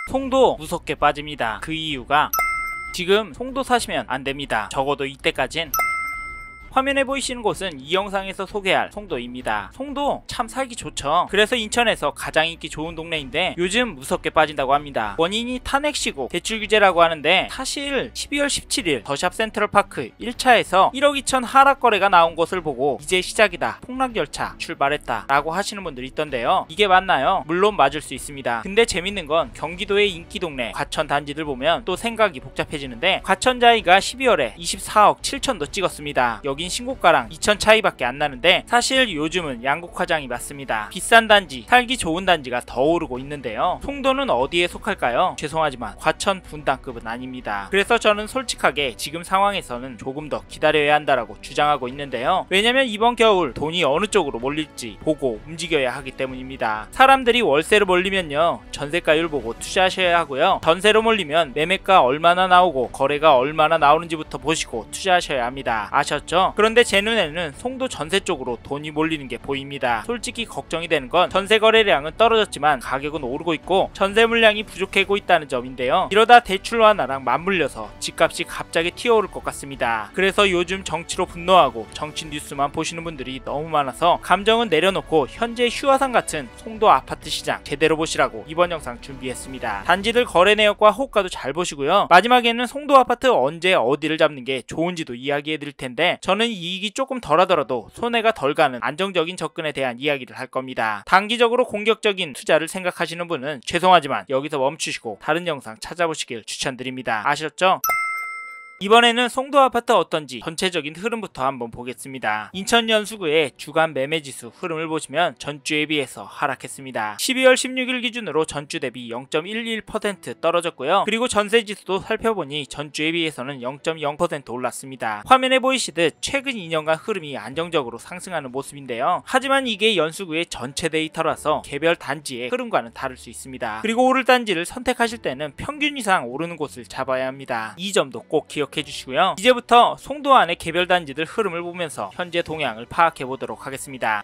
송도 무섭게 빠집니다. 그 이유가 지금 송도 사시면 안됩니다. 적어도 이때까진. 화면에 보이시는 곳은 이 영상에서 소개할 송도입니다. 송도 참 살기 좋죠. 그래서 인천에서 가장 인기 좋은 동네인데 요즘 무섭게 빠진다고 합니다. 원인이 탄핵시고 대출 규제라고 하는데 사실 12월 17일 더샵 센트럴파크 1차에서 1억 2천 하락 거래가 나온 것을 보고 이제 시작이다, 폭락열차 출발했다 라고 하시는 분들이 있던데요. 이게 맞나요? 물론 맞을 수 있습니다. 근데 재밌는 건 경기도의 인기 동네 과천 단지들 보면 또 생각이 복잡해지는데, 과천자이가 12월에 24억 7천도 찍었습니다. 여긴 신고가랑 2천 차이밖에 안 나는데 사실 요즘은 양극화장이 맞습니다. 비싼 단지, 살기 좋은 단지가 더 오르고 있는데요. 송도는 어디에 속할까요? 죄송하지만 과천 분당급은 아닙니다. 그래서 저는 솔직하게 지금 상황에서는 조금 더 기다려야 한다라고 주장하고 있는데요. 왜냐면 이번 겨울 돈이 어느 쪽으로 몰릴지 보고 움직여야 하기 때문입니다. 사람들이 월세로 몰리면요, 전세가율 보고 투자하셔야 하고요. 전세로 몰리면 매매가 얼마나 나오고 거래가 얼마나 나오는지부터 보시고 투자하셔야 합니다. 아셨죠? 그런데 제 눈에는 송도 전세 쪽으로 돈이 몰리는 게 보입니다. 솔직히 걱정이 되는 건 전세 거래량은 떨어졌지만 가격은 오르고 있고 전세 물량이 부족해고 있다는 점인데요. 이러다 대출 완화랑 맞물려서 집값이 갑자기 튀어오를 것 같습니다. 그래서 요즘 정치로 분노하고 정치 뉴스만 보시는 분들이 너무 많아서 감정은 내려놓고 현재 휴화상 같은 송도 아파트 시장 제대로 보시라고 이번 영상 준비했습니다. 단지들 거래 내역과 호가도 잘 보시고요. 마지막에는 송도 아파트 언제 어디를 잡는 게 좋은지도 이야기해 드릴 텐데, 저는 이익이 조금 덜하더라도 손해가 덜 가는 안정적인 접근에 대한 이야기를 할 겁니다. 단기적으로 공격적인 투자를 생각하시는 분은 죄송하지만 여기서 멈추시고 다른 영상 찾아보시길 추천드립니다. 아셨죠? 이번에는 송도 아파트 어떤지 전체적인 흐름부터 한번 보겠습니다. 인천 연수구의 주간 매매지수 흐름을 보시면 전주에 비해서 하락했습니다. 12월 16일 기준으로 전주 대비 0.11% 떨어졌고요. 그리고 전세지수도 살펴보니 전주에 비해서는 0.0% 올랐습니다. 화면에 보이시듯 최근 2년간 흐름이 안정적으로 상승하는 모습인데요. 하지만 이게 연수구의 전체 데이터라서 개별 단지의 흐름과는 다를 수 있습니다. 그리고 오를 단지를 선택하실 때는 평균 이상 오르는 곳을 잡아야 합니다. 이 점도 꼭 기억해 주시고요. 이제부터 송도 안의 개별 단지들 흐름을 보면서 현재 동향을 파악해 보도록 하겠습니다.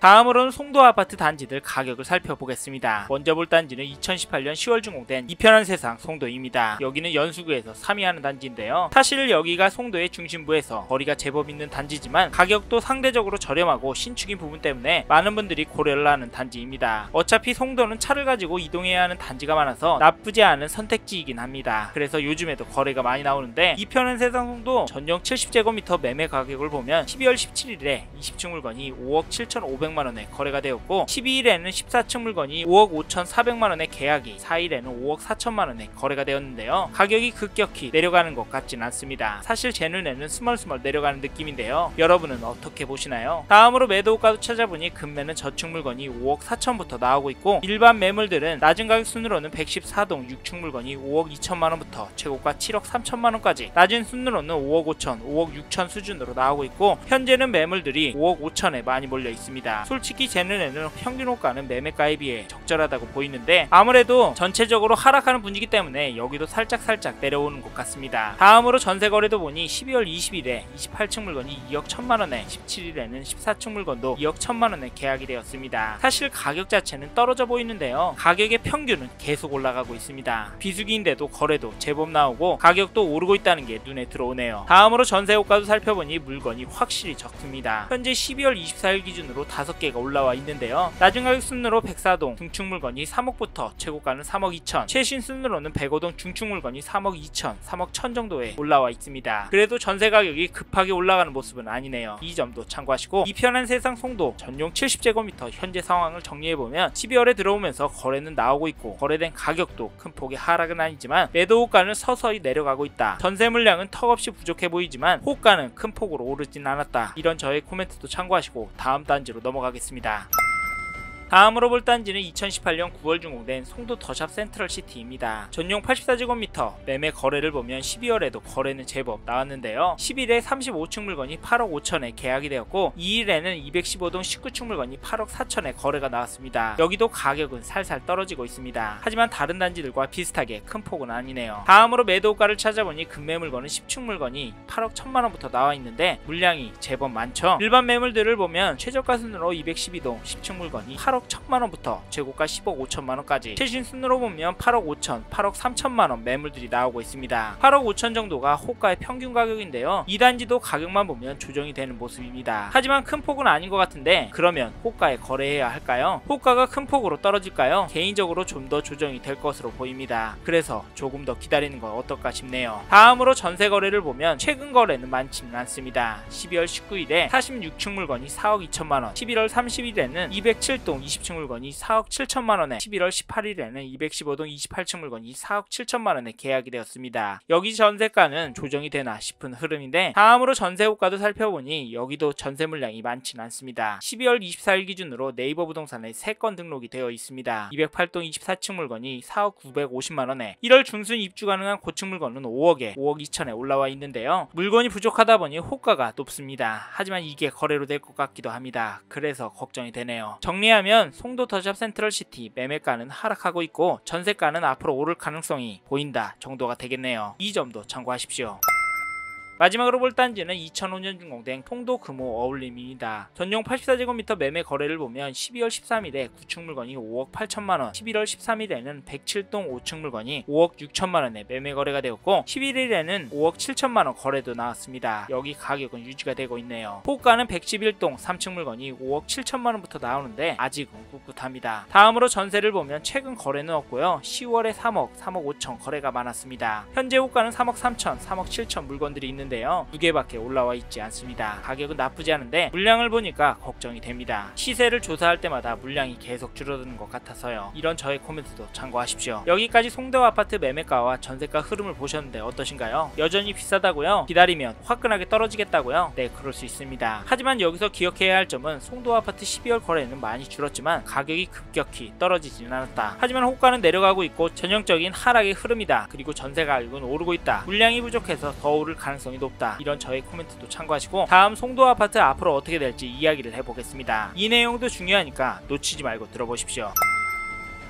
다음으로는 송도 아파트 단지들 가격을 살펴보겠습니다. 먼저 볼 단지는 2018년 10월 준공된 이편한 세상 송도입니다. 여기는 연수구에서 3위 하는 단지인데요. 사실 여기가 송도의 중심부에서 거리가 제법 있는 단지지만 가격도 상대적으로 저렴하고 신축인 부분 때문에 많은 분들이 고려를 하는 단지입니다. 어차피 송도는 차를 가지고 이동해야 하는 단지가 많아서 나쁘지 않은 선택지이긴 합니다. 그래서 요즘에도 거래가 많이 나오는데, 이편한 세상 송도 전용 70제곱미터 매매 가격을 보면 12월 17일에 20층 물건이 5억 7,500만원에 거래가 되었고, 12일에는 14층 물건이 5억 5,400만원에 계약이, 4일에는 5억 4천만원에 거래가 되었는데요. 가격이 급격히 내려가는 것 같진 않습니다. 사실 제 눈에는 스멀스멀 내려가는 느낌인데요. 여러분은 어떻게 보시나요? 다음으로 매도가도 찾아보니 금매는 저층 물건이 5억 4천부터 나오고 있고, 일반 매물들은 낮은 가격 순으로는 114동 6층 물건이 5억 2천만원부터 최고가 7억 3천만원까지, 낮은 순으로는 5억 5천, 5억 6천 수준으로 나오고 있고, 현재는 매물들이 5억 5천에 많이 몰려 있습니다. 솔직히 제 눈에는 평균 호가는 매매가에 비해 적절하다고 보이는데, 아무래도 전체적으로 하락하는 분위기 때문에 여기도 살짝 내려오는 것 같습니다. 다음으로 전세 거래도 보니 12월 20일에 28층 물건이 2억 1천만원에, 17일에는 14층 물건도 2억 1천만원에 계약이 되었습니다. 사실 가격 자체는 떨어져 보이는데요. 가격의 평균은 계속 올라가고 있습니다. 비수기인데도 거래도 제법 나오고 가격도 오르고 있다는 게 눈에 들어오네요. 다음으로 전세 호가도 살펴보니 물건이 확실히 적습니다. 현재 12월 24일 기준으로 5개가 올라와 있는데요. 낮은 가격 순으로 104동 중축 물건이 3억부터 최고가는 3억 2천, 최신 순으로는 105동 중축 물건이 3억 2천, 3억 1천 정도에 올라와 있습니다. 그래도 전세 가격이 급하게 올라가는 모습은 아니네요. 이 점도 참고하시고, 이편한 세상 송도 전용 70제곱미터 현재 상황을 정리해보면 12월에 들어오면서 거래는 나오고 있고, 거래된 가격도 큰 폭의 하락은 아니지만 매도 호가는 서서히 내려가고 있다. 전세 물량은 턱없이 부족해 보이지만 호가는 큰 폭으로 오르진 않았다. 이런 저의 코멘트도 참고하시고 다음 단지로 넘어가겠습니다. 다음으로 볼 단지는 2018년 9월 준공된 송도 더샵 센트럴시티입니다. 전용 84제곱미터 매매 거래를 보면 12월에도 거래는 제법 나왔는데요. 10일에 35층 물건이 8억 5천에 계약이 되었고, 2일에는 215동 19층 물건이 8억 4천에 거래가 나왔습니다. 여기도 가격은 살살 떨어지고 있습니다. 하지만 다른 단지들과 비슷하게 큰 폭은 아니네요. 다음으로 매도가를 찾아보니 금매 물건은 10층 물건이 8억 1천만원부터 나와 있는데 물량이 제법 많죠. 일반 매물들을 보면 최저가 순으로 212동 10층 물건이 8억 8억 1천만원부터 최고가 10억 5천만원까지 최신 순으로 보면 8억 5천, 8억 3천만원 매물들이 나오고 있습니다. 8억 5천 정도가 호가의 평균 가격인데요. 2단지도 가격만 보면 조정이 되는 모습입니다. 하지만 큰 폭은 아닌 것 같은데 그러면 호가에 거래해야 할까요? 호가가 큰 폭으로 떨어질까요? 개인적으로 좀 더 조정이 될 것으로 보입니다. 그래서 조금 더 기다리는 건 어떨까 싶네요. 다음으로 전세 거래를 보면 최근 거래는 많지는 않습니다. 12월 19일에 46층 물건이 4억 2천만원, 11월 30일에는 207동 20층 물건이 4억 7천만원에, 11월 18일에는 215동 28층 물건이 4억 7천만원에 계약이 되었습니다. 여기 전세가는 조정이 되나 싶은 흐름인데 다음으로 전세 호가도 살펴보니 여기도 전세 물량이 많지는 않습니다. 12월 24일 기준으로 네이버 부동산에 3건 등록이 되어 있습니다. 208동 24층 물건이 4억 950만원에, 1월 중순 입주 가능한 고층 물건은 5억에 5억 2천에 올라와 있는데요. 물건이 부족하다 보니 호가가 높습니다. 하지만 이게 거래로 될 것 같기도 합니다. 그래서 걱정이 되네요. 정리하면 송도 더샵 센트럴시티 매매가는 하락하고 있고 전세가는 앞으로 오를 가능성이 보인다 정도가 되겠네요. 이 점도 참고하십시오. 마지막으로 볼 단지는 2005년 준공된 통도 금호 어울림입니다. 전용 84제곱미터 매매 거래를 보면 12월 13일에 9층 물건이 5억 8천만원, 11월 13일에는 107동 5층 물건이 5억 6천만원에 매매 거래가 되었고 11일에는 5억 7천만원 거래도 나왔습니다. 여기 가격은 유지가 되고 있네요. 호가는 111동 3층 물건이 5억 7천만원부터 나오는데 아직은 꿋꿋합니다. 다음으로 전세를 보면 최근 거래는 없고요. 10월에 3억, 3억 5천 거래가 많았습니다. 현재 호가는 3억 3천, 3억 7천 물건들이 있는데 두 개밖에 올라와 있지 않습니다. 가격은 나쁘지 않은데 물량을 보니까 걱정이 됩니다. 시세를 조사할 때마다 물량이 계속 줄어드는 것 같아서요. 이런 저의 코멘트도 참고하십시오. 여기까지 송도 아파트 매매가와 전세가 흐름을 보셨는데 어떠신가요? 여전히 비싸다고요? 기다리면 화끈하게 떨어지겠다고요? 네, 그럴 수 있습니다. 하지만 여기서 기억해야 할 점은 송도 아파트 12월 거래는 많이 줄었지만 가격이 급격히 떨어지지는 않았다. 하지만 호가는 내려가고 있고 전형적인 하락의 흐름이다. 그리고 전세 가격은 오르고 있다. 물량이 부족해서 더 오를 가능성이 높다. 이런 저의 코멘트도 참고하시고 다음 송도 아파트 앞으로 어떻게 될지 이야기를 해보겠습니다. 이 내용도 중요하니까 놓치지 말고 들어보십시오.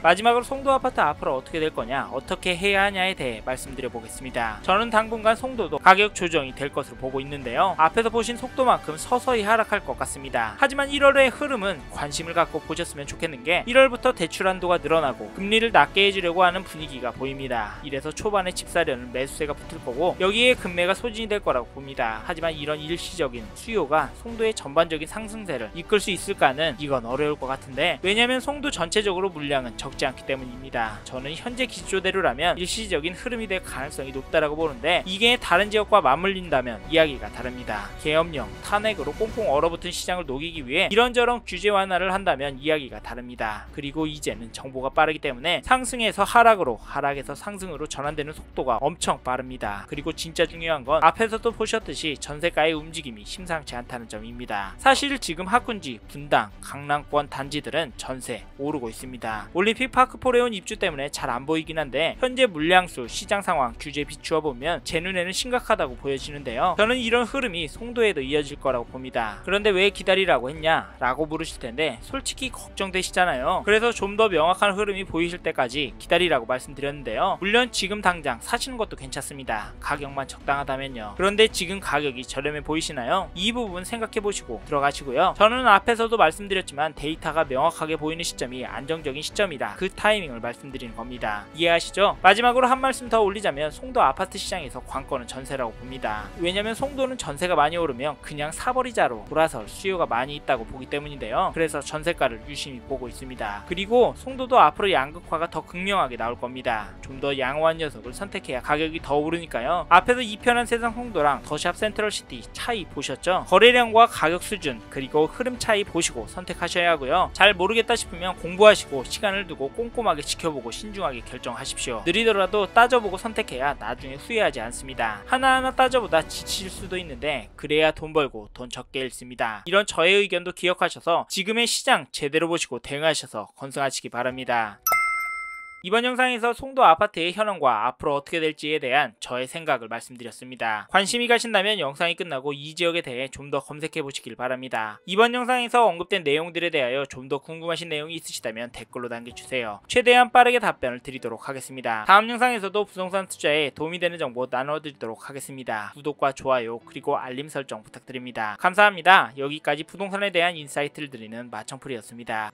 마지막으로 송도 아파트 앞으로 어떻게 될 거냐, 어떻게 해야 하냐에 대해 말씀드려 보겠습니다. 저는 당분간 송도도 가격 조정이 될 것으로 보고 있는데요. 앞에서 보신 속도만큼 서서히 하락할 것 같습니다. 하지만 1월의 흐름은 관심을 갖고 보셨으면 좋겠는 게 1월부터 대출 한도가 늘어나고 금리를 낮게 해주려고 하는 분위기가 보입니다. 이래서 초반에 집 사려는 매수세가 붙을 거고 여기에 금매가 소진이 될 거라고 봅니다. 하지만 이런 일시적인 수요가 송도의 전반적인 상승세를 이끌 수 있을까는 이건 어려울 것 같은데 왜냐면 송도 전체적으로 물량은 적지 않기 때문입니다. 저는 현재 기조대로라면 일시적인 흐름이 될 가능성이 높다라고 보는데 이게 다른 지역과 맞물린다면 이야기가 다릅니다. 계엄령, 탄핵으로 꽁꽁 얼어붙은 시장을 녹이기 위해 이런저런 규제 완화를 한다면 이야기가 다릅니다. 그리고 이제는 정보가 빠르기 때문에 상승에서 하락으로, 하락에서 상승으로 전환되는 속도가 엄청 빠릅니다. 그리고 진짜 중요한 건 앞에서도 보셨듯이 전세가의 움직임이 심상치 않다는 점입니다. 사실 지금 학군지, 분당, 강남권 단지들은 전세 오르고 있습니다. 올림픽 파크포레온 입주 때문에 잘 안 보이긴 한데 현재 물량수, 시장 상황, 규제 비추어 보면 제 눈에는 심각하다고 보여지는데요. 저는 이런 흐름이 송도에도 이어질 거라고 봅니다. 그런데 왜 기다리라고 했냐 라고 물으실 텐데 솔직히 걱정되시잖아요. 그래서 좀 더 명확한 흐름이 보이실 때까지 기다리라고 말씀드렸는데요. 물론 지금 당장 사시는 것도 괜찮습니다. 가격만 적당하다면요. 그런데 지금 가격이 저렴해 보이시나요? 이 부분 생각해 보시고 들어가시고요. 저는 앞에서도 말씀드렸지만 데이터가 명확하게 보이는 시점이 안정적인 시점이라 그 타이밍을 말씀드리는 겁니다. 이해하시죠? 마지막으로 한 말씀 더 올리자면 송도 아파트 시장에서 관건은 전세라고 봅니다. 왜냐면 송도는 전세가 많이 오르면 그냥 사버리자로 돌아설 수요가 많이 있다고 보기 때문인데요. 그래서 전세가를 유심히 보고 있습니다. 그리고 송도도 앞으로 양극화가 더 극명하게 나올 겁니다. 좀 더 양호한 녀석을 선택해야 가격이 더 오르니까요. 앞에서 이편한 세상 송도랑 더샵 센트럴시티 차이 보셨죠? 거래량과 가격 수준 그리고 흐름 차이 보시고 선택하셔야 하고요. 잘 모르겠다 싶으면 공부하시고 시간을 두고 꼼꼼하게 지켜보고 신중하게 결정하십시오. 느리더라도 따져보고 선택해야 나중에 후회하지 않습니다. 하나하나 따져보다 지칠 수도 있는데 그래야 돈 벌고 돈 적게 잃습니다. 이런 저의 의견도 기억하셔서 지금의 시장 제대로 보시고 대응하셔서 건승하시기 바랍니다. 이번 영상에서 송도 아파트의 현황과 앞으로 어떻게 될지에 대한 저의 생각을 말씀드렸습니다. 관심이 가신다면 영상이 끝나고 이 지역에 대해 좀 더 검색해 보시길 바랍니다. 이번 영상에서 언급된 내용들에 대하여 좀 더 궁금하신 내용이 있으시다면 댓글로 남겨주세요. 최대한 빠르게 답변을 드리도록 하겠습니다. 다음 영상에서도 부동산 투자에 도움이 되는 정보 나눠드리도록 하겠습니다. 구독과 좋아요 그리고 알림 설정 부탁드립니다. 감사합니다. 여기까지 부동산에 대한 인사이트를 드리는 마청풀이었습니다.